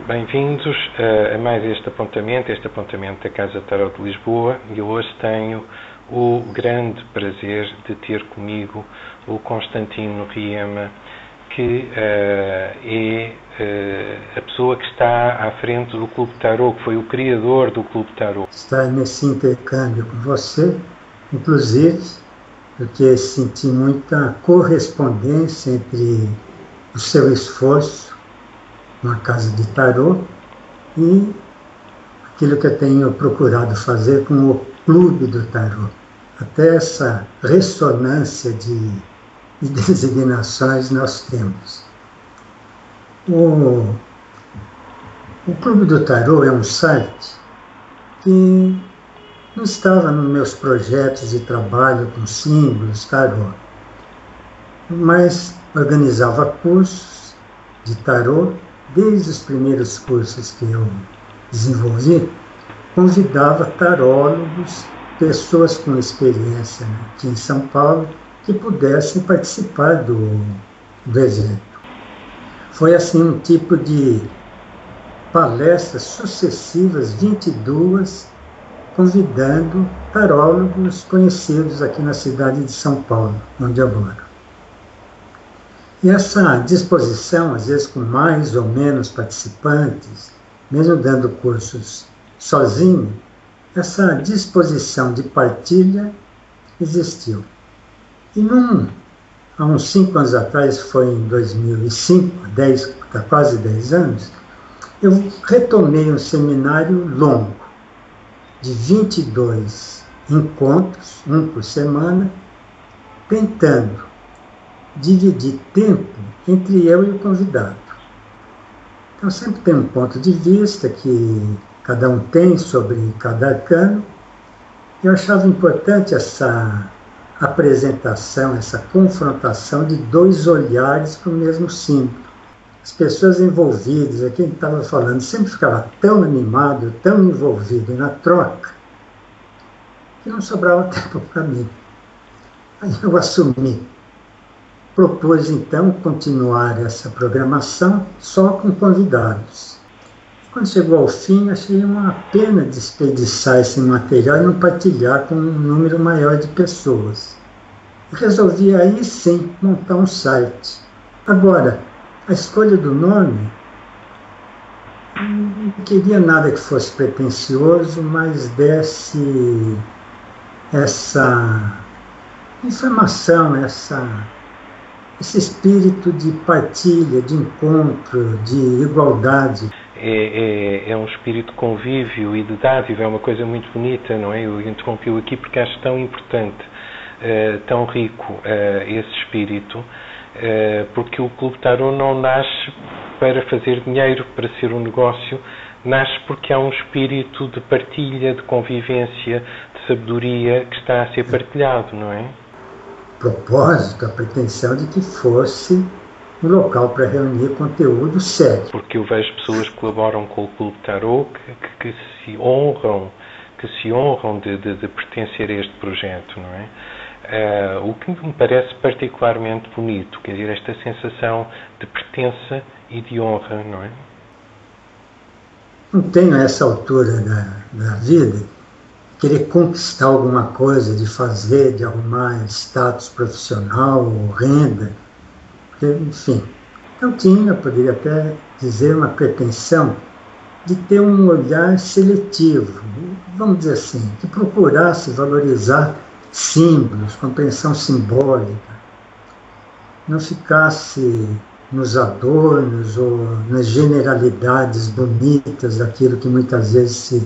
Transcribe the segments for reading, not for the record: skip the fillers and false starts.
Bem-vindos a mais este apontamento da Casa Tarot de Lisboa, e hoje tenho o grande prazer de ter comigo o Constantino Riema, que é a pessoa que está à frente do Clube Tarot, que foi o criador do Clube Tarot. Estar nesse intercâmbio com você, inclusive, porque senti muita correspondência entre o seu esforço na casa de tarô e aquilo que eu tenho procurado fazer com o clube do tarô. Até essa ressonância de designações nós temos. O Clube do Tarô é um site que não estava nos meus projetos de trabalho com símbolos, tarô, mas organizava cursos de tarô. Desde os primeiros cursos que eu desenvolvi, convidava tarólogos, pessoas com experiência aqui em São Paulo, que pudessem participar do evento. Foi assim um tipo de palestras sucessivas, 22, convidando tarólogos conhecidos aqui na cidade de São Paulo, onde eu moro. E essa disposição, às vezes com mais ou menos participantes, mesmo dando cursos sozinho, essa disposição de partilha existiu. E há uns 5 anos atrás, foi em 2005, quase 10 anos, eu retomei um seminário longo, de 22 encontros, um por semana, tentando dividir tempo entre eu e o convidado. Então sempre tem um ponto de vista que cada um tem sobre cada arcano. Eu achava importante essa apresentação, essa confrontação de dois olhares para o mesmo símbolo. As pessoas envolvidas, quem estava falando, sempre ficava tão animado, tão envolvido na troca, que não sobrava tempo para mim. Aí eu assumi. Propus, então, continuar essa programação só com convidados. Quando chegou ao fim, achei uma pena desperdiçar esse material e não partilhar com um número maior de pessoas. Resolvi aí, sim, montar um site. Agora, a escolha do nome, não queria nada que fosse pretensioso, mas desse essa informação, esse espírito de partilha, de encontro, de igualdade. É um espírito de convívio e de dádiva, é uma coisa muito bonita, não é? Eu interrompi-o aqui porque acho tão importante, tão rico esse espírito, porque o Clube Tarot não nasce para fazer dinheiro, para ser um negócio, nasce porque há um espírito de partilha, de convivência, de sabedoria que está a ser partilhado, não é? Propósito, a pretensão de que fosse um local para reunir conteúdo sério. Porque eu vejo pessoas que colaboram com o Clube Tarot que se honram de pertencer a este projeto, não é? O que me parece particularmente bonito, quer dizer, esta sensação de pertença e de honra, não é? Não tenho a essa altura da vida querer conquistar alguma coisa, de fazer, de arrumar status profissional ou renda, porque, enfim, eu poderia até dizer, uma pretensão de ter um olhar seletivo, vamos dizer assim, que procurasse valorizar símbolos, compreensão simbólica, não ficasse nos adornos ou nas generalidades bonitas daquilo que muitas vezes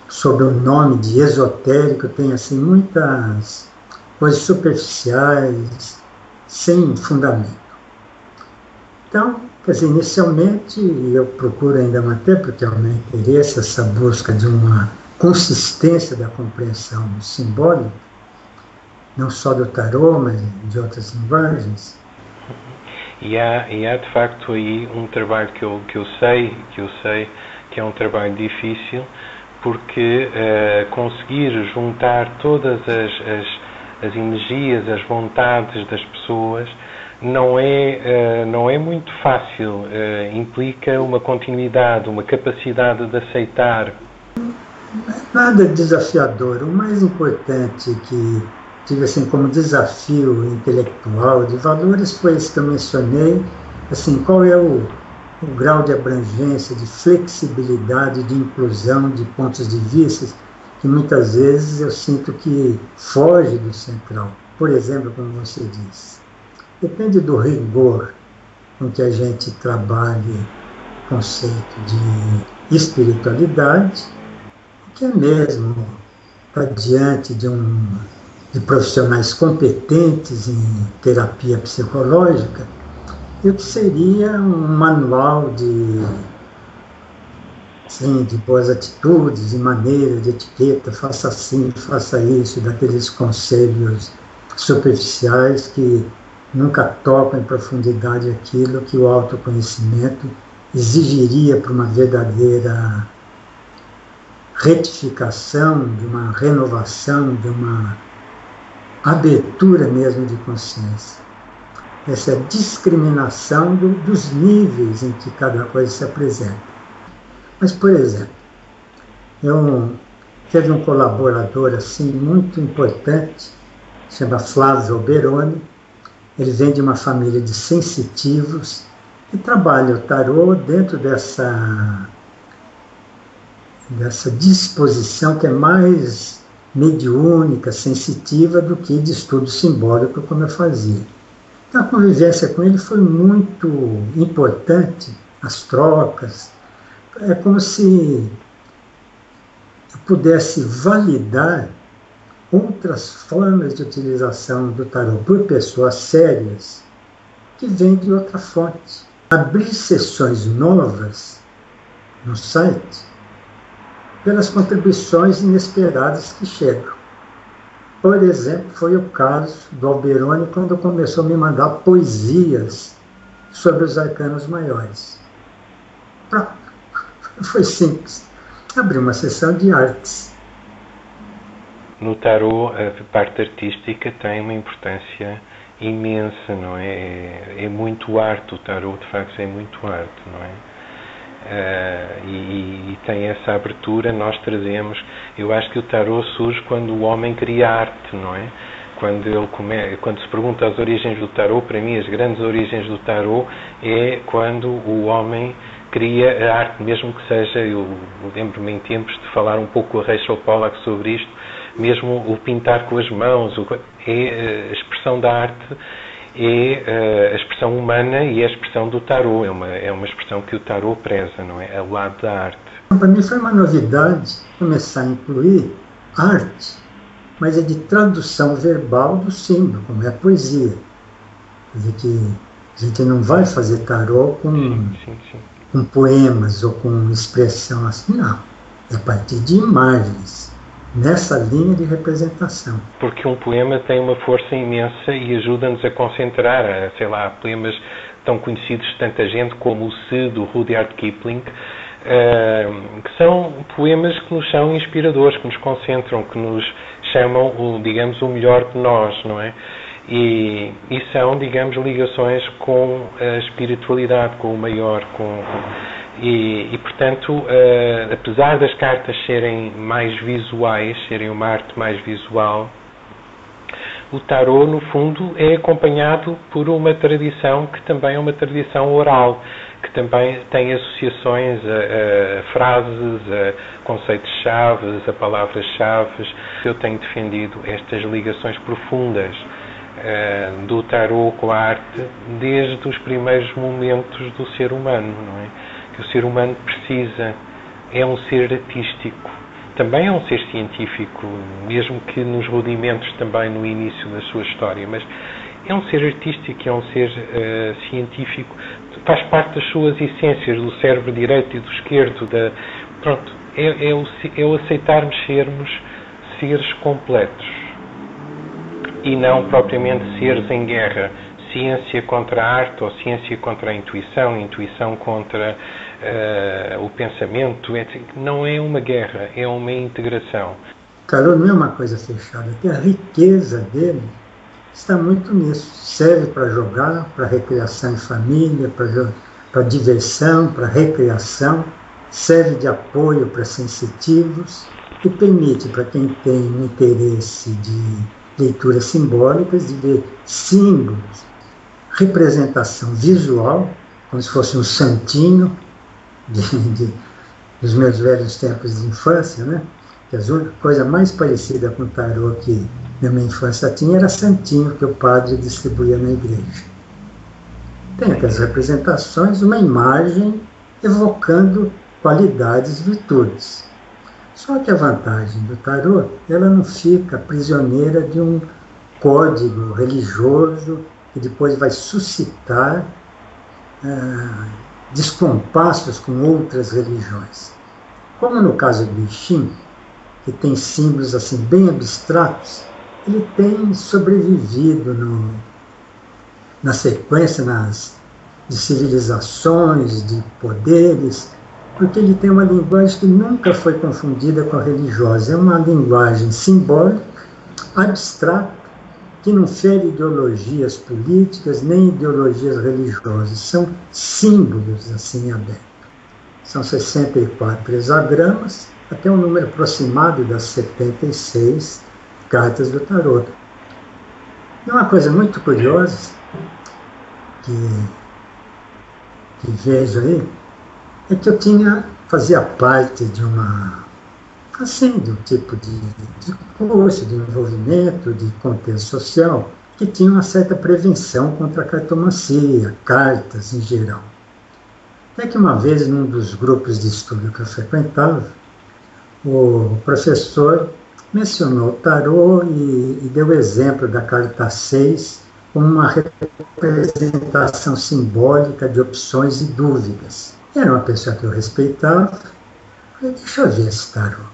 sob o nome de esotérico, tem assim muitas coisas superficiais, sem fundamento. Então, quer dizer, inicialmente eu procuro ainda manter, porque é o meu interesse, essa busca de uma consistência da compreensão simbólica, não só do tarô, mas de outras linguagens. E há de facto aí um trabalho que eu sei que é um trabalho difícil, porque conseguir juntar todas as energias, as vontades das pessoas, não é muito fácil. Implica uma continuidade, uma capacidade de aceitar. Nada desafiador. O mais importante que tive assim como desafio intelectual de valores foi esse que eu mencionei, assim, qual é o grau de abrangência, de flexibilidade, de inclusão de pontos de vista que muitas vezes eu sinto que foge do central. Por exemplo, como você disse, depende do rigor com que a gente trabalhe o conceito de espiritualidade, que é mesmo estar diante de profissionais competentes em terapia psicológica, e o que seria um manual de boas atitudes, de maneira, de etiqueta, faça assim, faça isso, daqueles conselhos superficiais que nunca tocam em profundidade aquilo que o autoconhecimento exigiria para uma verdadeira retificação, de uma renovação, de uma abertura mesmo de consciência. Essa discriminação dos níveis em que cada coisa se apresenta. Mas, por exemplo, teve um colaborador assim muito importante, chama Flávio Alberoni. Ele vem de uma família de sensitivos e trabalha o tarô dentro dessa disposição que é mais mediúnica, sensitiva, do que de estudo simbólico, como eu fazia. Então, a convivência com ele foi muito importante, as trocas. É como se eu pudesse validar outras formas de utilização do tarô por pessoas sérias que vêm de outra fonte. Abrir sessões novas no site pelas contribuições inesperadas que chegam. Por exemplo, foi o caso do Alberoni quando começou a me mandar poesias sobre os arcanos maiores. Pronto. Foi simples. Abri uma sessão de artes. No tarô, a parte artística tem uma importância imensa, não é? É muito arte, o tarô de facto é muito arte, não é? E tem essa abertura, nós trazemos. Eu acho que o tarô surge quando o homem cria arte, não é? Quando se pergunta as origens do tarô, para mim as grandes origens do tarô é quando o homem cria a arte, mesmo que seja, eu lembro-me em tempos de falar um pouco com a Rachel Pollack sobre isto, mesmo o pintar com as mãos, a expressão da arte é a expressão humana e a expressão do tarô, é uma expressão que o tarô preza, não é? Ao lado da arte. Para mim foi uma novidade começar a incluir arte, mas é de tradução verbal do símbolo, como é a poesia. Quer dizer que a gente não vai fazer tarô com poemas ou com expressão assim, não. É a partir de imagens, nessa linha de representação. Porque um poema tem uma força imensa e ajuda-nos a concentrar, sei lá, poemas tão conhecidos de tanta gente como o Se, do Rudyard Kipling, que são poemas que nos são inspiradores, que nos concentram, que nos chamam, digamos, o melhor de nós, não é? E são, digamos, ligações com a espiritualidade, com o maior, e portanto, apesar das cartas serem mais visuais, serem uma arte mais visual, o tarô, no fundo, é acompanhado por uma tradição que também é uma tradição oral, que também tem associações a frases, a conceitos-chave, a palavras-chave. Eu tenho defendido estas ligações profundas do tarô com a arte desde os primeiros momentos do ser humano, não é? Que o ser humano precisa, é um ser artístico, também é um ser científico, mesmo que nos rudimentos também no início da sua história, mas é um ser artístico, é um ser científico, faz parte das suas essências, do cérebro direito e do esquerdo, pronto, é o aceitarmos sermos seres completos e não propriamente seres em guerra, ciência contra a arte ou ciência contra a intuição, intuição contra o pensamento. Não é uma guerra, é uma integração. tarô não é uma coisa fechada, que a riqueza dele está muito nisso. Serve para jogar, para recreação em família, para diversão, para recreação, serve de apoio para sensitivos e permite para quem tem um interesse de leituras simbólicas, de ver símbolos, representação visual, como se fosse um santinho dos meus velhos tempos de infância, né? Que a coisa mais parecida com o tarô que na minha infância tinha era santinho que o padre distribuía na igreja. Tem aquelas representações, uma imagem evocando qualidades, virtudes. Só que a vantagem do tarô, ela não fica prisioneira de um código religioso que depois vai suscitar descompassos com outras religiões. Como no caso do I Ching, que tem símbolos assim bem abstratos, ele tem sobrevivido na sequência de civilizações, de poderes, porque ele tem uma linguagem que nunca foi confundida com a religiosa. É uma linguagem simbólica, abstrata, que não fere ideologias políticas nem ideologias religiosas. São símbolos assim abertos. São 64 hexagramas, até um número aproximado das 76 cartas do tarô. E uma coisa muito curiosa que vejo aí é que eu fazia parte de um tipo de curso, de envolvimento, de contexto social, que tinha uma certa prevenção contra a cartomancia, cartas em geral. Até que uma vez, num dos grupos de estudo que eu frequentava, o professor mencionou o tarô e deu o exemplo da carta 6 como uma representação simbólica de opções e dúvidas. Era uma pessoa que eu respeitava. Falei, deixa eu ver esse tarô.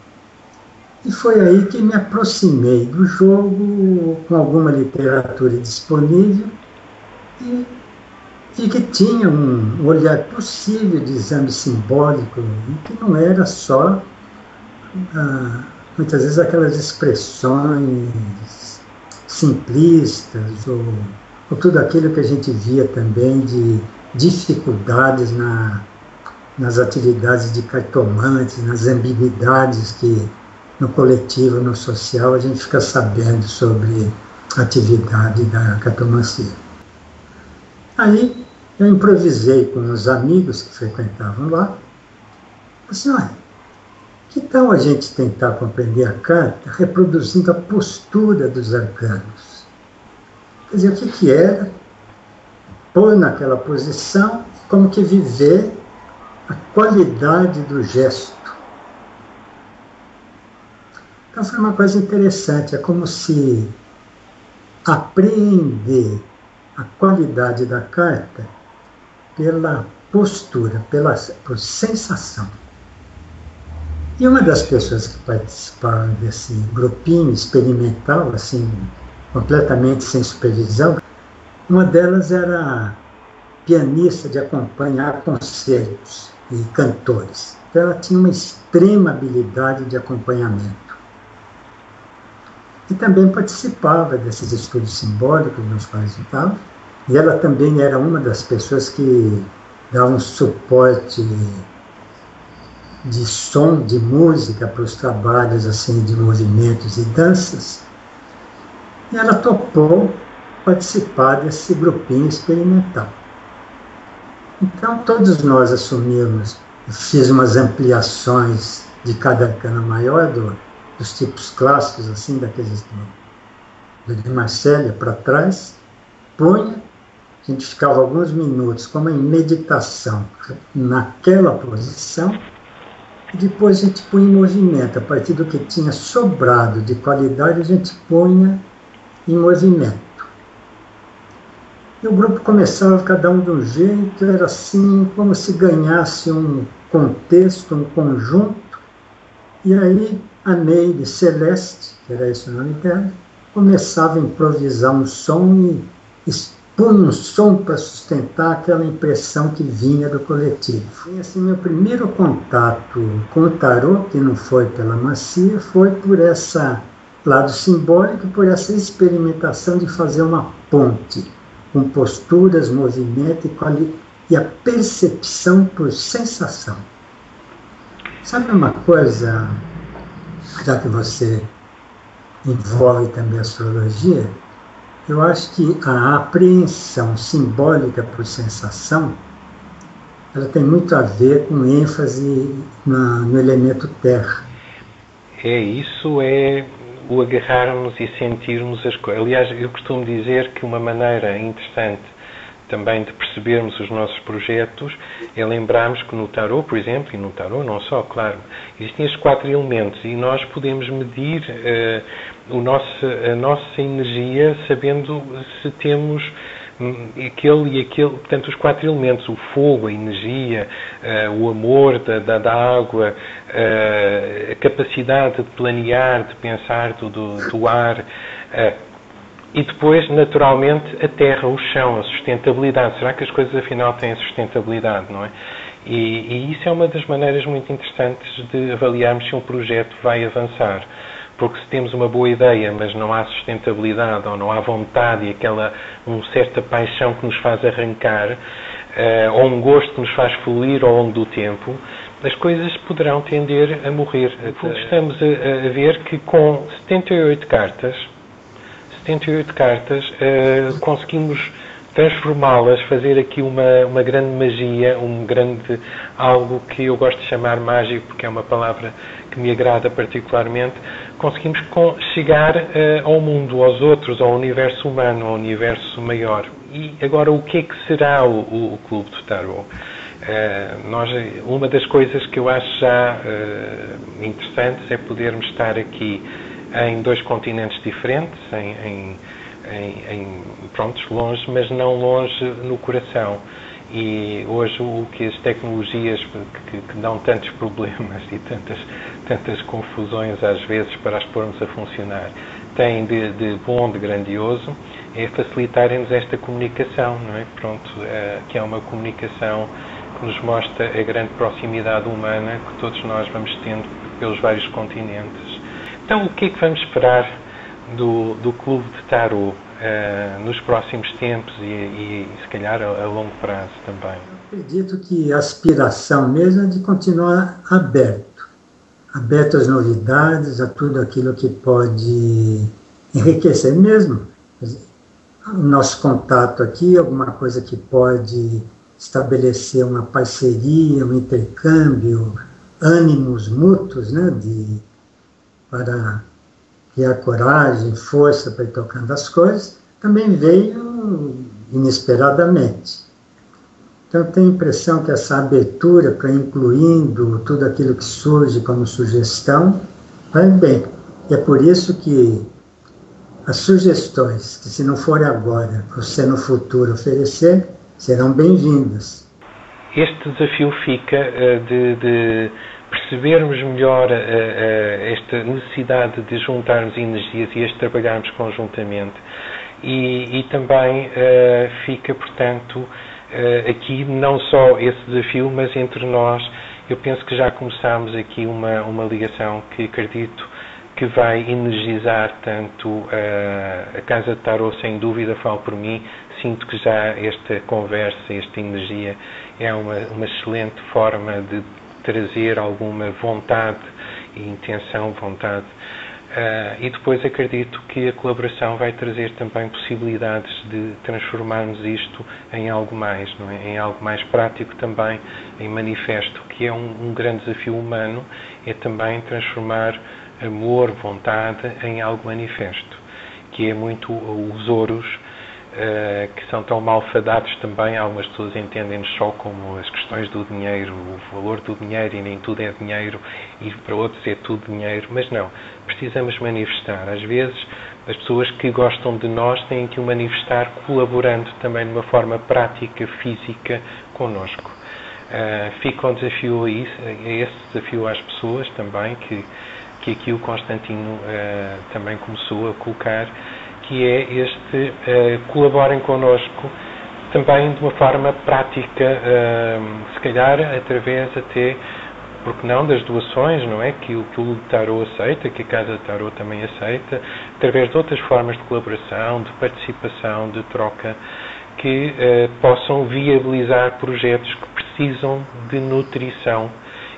E foi aí que me aproximei do jogo com alguma literatura disponível e vi que tinha um olhar possível de exame simbólico e que não era só, muitas vezes, aquelas expressões simplistas ou tudo aquilo que a gente via também de dificuldades nas atividades de cartomantes, nas ambiguidades que no coletivo, no social, a gente fica sabendo sobre a atividade da cartomancia. Aí eu improvisei com uns amigos que frequentavam lá, assim, olha, que tal a gente tentar compreender a carta reproduzindo a postura dos arcanos? Quer dizer, o que era pôr naquela posição, como que viver a qualidade do gesto. Então foi uma coisa interessante, é como se apreender a qualidade da carta pela postura, por sensação. E uma das pessoas que participaram desse grupinho experimental, assim, completamente sem supervisão, uma delas era pianista de acompanhar concertos e cantores. Então ela tinha uma extrema habilidade de acompanhamento. E também participava desses estudos simbólicos nos quais eu estava. E ela também era uma das pessoas que dava um suporte de som, de música para os trabalhos assim, de movimentos e danças. E ela topou participar desse grupinho experimental. Então todos nós assumimos, fiz umas ampliações de cada arcano maior dos tipos clássicos, assim, daqueles de Marcélia para trás, punha, a gente ficava alguns minutos como em meditação naquela posição, e depois a gente punha em movimento, a partir do que tinha sobrado de qualidade, a gente punha em movimento. E o grupo começava cada um de um jeito, era assim, como se ganhasse um contexto, um conjunto, e aí a Neide Celeste, que era esse o nome dela, começava a improvisar um som e punha um som para sustentar aquela impressão que vinha do coletivo. E assim, meu primeiro contato com o tarô, que não foi pela macia, foi por esse lado simbólico, por essa experimentação de fazer uma ponte com posturas, movimento e a percepção por sensação. Sabe uma coisa, já que você envolve também a astrologia, eu acho que a apreensão simbólica por sensação, ela tem muito a ver com ênfase no elemento terra. Isso é o agarrarmos e sentirmos as coisas. Aliás, eu costumo dizer que uma maneira interessante também de percebermos os nossos projetos é lembrarmos que no tarô, por exemplo, e no tarô não só, claro, existem estes 4 elementos e nós podemos medir a nossa energia sabendo se temos aquele e aquele, portanto os 4 elementos, o fogo, a energia, o amor da água, a capacidade de planear, de pensar do ar, e depois, naturalmente, a terra, o chão, a sustentabilidade. Será que as coisas afinal têm sustentabilidade, não é? E isso é uma das maneiras muito interessantes de avaliarmos se um projeto vai avançar. Porque se temos uma boa ideia, mas não há sustentabilidade, ou não há vontade e uma certa paixão que nos faz arrancar, ou um gosto que nos faz fluir ao longo do tempo, as coisas poderão tender a morrer. Estamos a ver que com 78 cartas conseguimos transformá-las, fazer aqui uma grande magia, algo que eu gosto de chamar mágico, porque é uma palavra que me agrada particularmente. Conseguimos chegar ao mundo, aos outros, ao universo humano, ao universo maior. E agora, o que é que será o Clube do Tarot? Uma das coisas que eu acho já interessantes é podermos estar aqui em 2 continentes diferentes, prontos, longe, mas não longe no coração. E hoje o que as tecnologias que dão tantos problemas e tantas confusões às vezes para as pormos a funcionar têm de bom, de grandioso, é facilitarem-nos esta comunicação, não é? Que é uma comunicação que nos mostra a grande proximidade humana que todos nós vamos tendo pelos vários continentes. Então, o que é que vamos esperar do Clube de Tarot nos próximos tempos e se calhar a longo prazo também? Eu acredito que a aspiração mesmo é de continuar aberto às novidades, a tudo aquilo que pode enriquecer mesmo o nosso contato aqui, alguma coisa que pode estabelecer uma parceria, um intercâmbio, ânimos mútuos, né, para criar coragem, força para ir tocando as coisas, também veio inesperadamente. Então, eu tenho a impressão que essa abertura para incluindo tudo aquilo que surge como sugestão, vai bem. E é por isso que as sugestões, que se não forem agora, você no futuro oferecer, serão bem-vindas. Este desafio fica de percebermos melhor esta necessidade de juntarmos energias e este trabalharmos conjuntamente. E também fica, portanto, aqui não só esse desafio, mas entre nós, eu penso que já começámos aqui uma ligação que acredito que vai energizar tanto a Casa de Tarot, sem dúvida, falo por mim, sinto que já esta conversa, esta energia é uma excelente forma de trazer alguma vontade e intenção, e depois acredito que a colaboração vai trazer também possibilidades de transformarmos isto em algo mais, não é? Em algo mais prático também, em manifesto, que é um grande desafio humano, é também transformar amor, vontade em algo manifesto, que é muito os ouros, que são tão malfadados também. Algumas pessoas entendem-nos só como as questões do dinheiro, o valor do dinheiro, e nem tudo é dinheiro, e para outros é tudo dinheiro, mas não, precisamos manifestar. Às vezes as pessoas que gostam de nós têm que o manifestar colaborando também de uma forma prática, física, connosco. Fica um desafio a esse desafio às pessoas também, que aqui o Constantino também começou a colocar, que é este colaborem connosco também de uma forma prática, se calhar através até, porque não, das doações, não é? Que o Tarot aceita, que a Casa de Tarot também aceita, através de outras formas de colaboração, de participação, de troca, que possam viabilizar projetos que precisam de nutrição.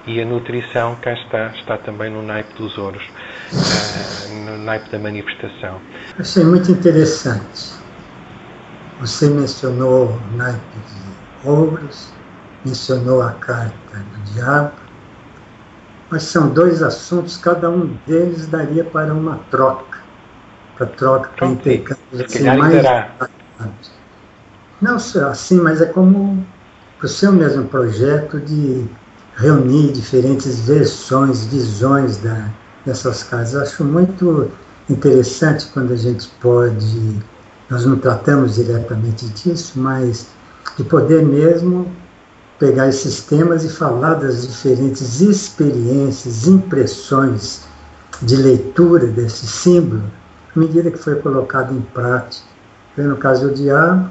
E a nutrição, cá está também no naipe dos ouros, no naipe da manifestação. Achei muito interessante. Você mencionou o naipe de ouros, mencionou a carta do diabo, mas são dois assuntos, cada um deles daria para uma troca, para intercâmbio assim, mais. Não só assim, mas é como o seu mesmo projeto de reunir diferentes versões, visões dessas casas. Eu acho muito interessante quando a gente pode, nós não tratamos diretamente disso, mas de poder mesmo pegar esses temas e falar das diferentes experiências, impressões de leitura desse símbolo, à medida que foi colocado em prática. No caso do diabo,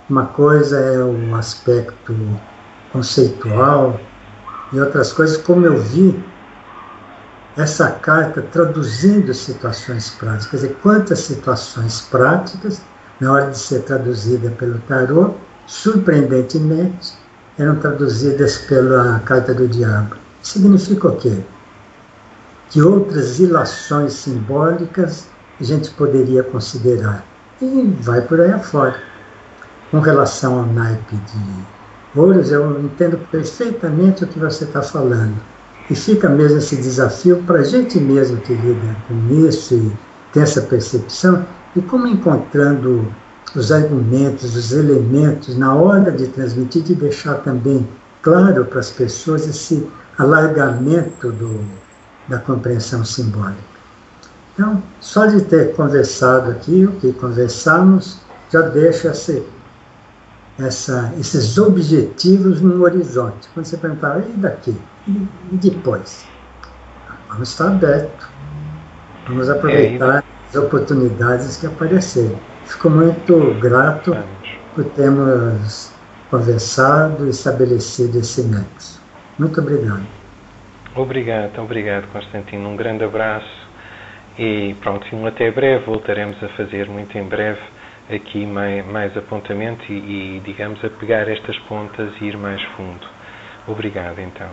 uma coisa é o aspecto conceitual, e outras coisas, como eu vi essa carta traduzindo situações práticas. Quer dizer, quantas situações práticas, na hora de ser traduzida pelo tarô, surpreendentemente, eram traduzidas pela carta do diabo. Significa o quê? Que outras ilações simbólicas a gente poderia considerar. E vai por aí afora. Com relação ao naipe de ouros, eu entendo perfeitamente o que você está falando. E fica mesmo esse desafio para a gente mesmo que lida com isso e tem essa percepção, e como encontrando os argumentos, os elementos, na hora de transmitir, de deixar também claro para as pessoas esse alargamento da compreensão simbólica. Então, só de ter conversado aqui, o que conversamos, já deixa esses objetivos no horizonte. Quando você perguntar, e daqui? E depois? Vamos estar abertos. Vamos aproveitar as oportunidades que aparecerem. Fico muito grato por termos conversado e estabelecido esse nexo. Muito obrigado. Obrigado, Constantino. Um grande abraço e pronto, até breve. Voltaremos a fazer muito em breve aqui mais apontamento e digamos, a pegar estas pontas e ir mais fundo. Obrigado, então.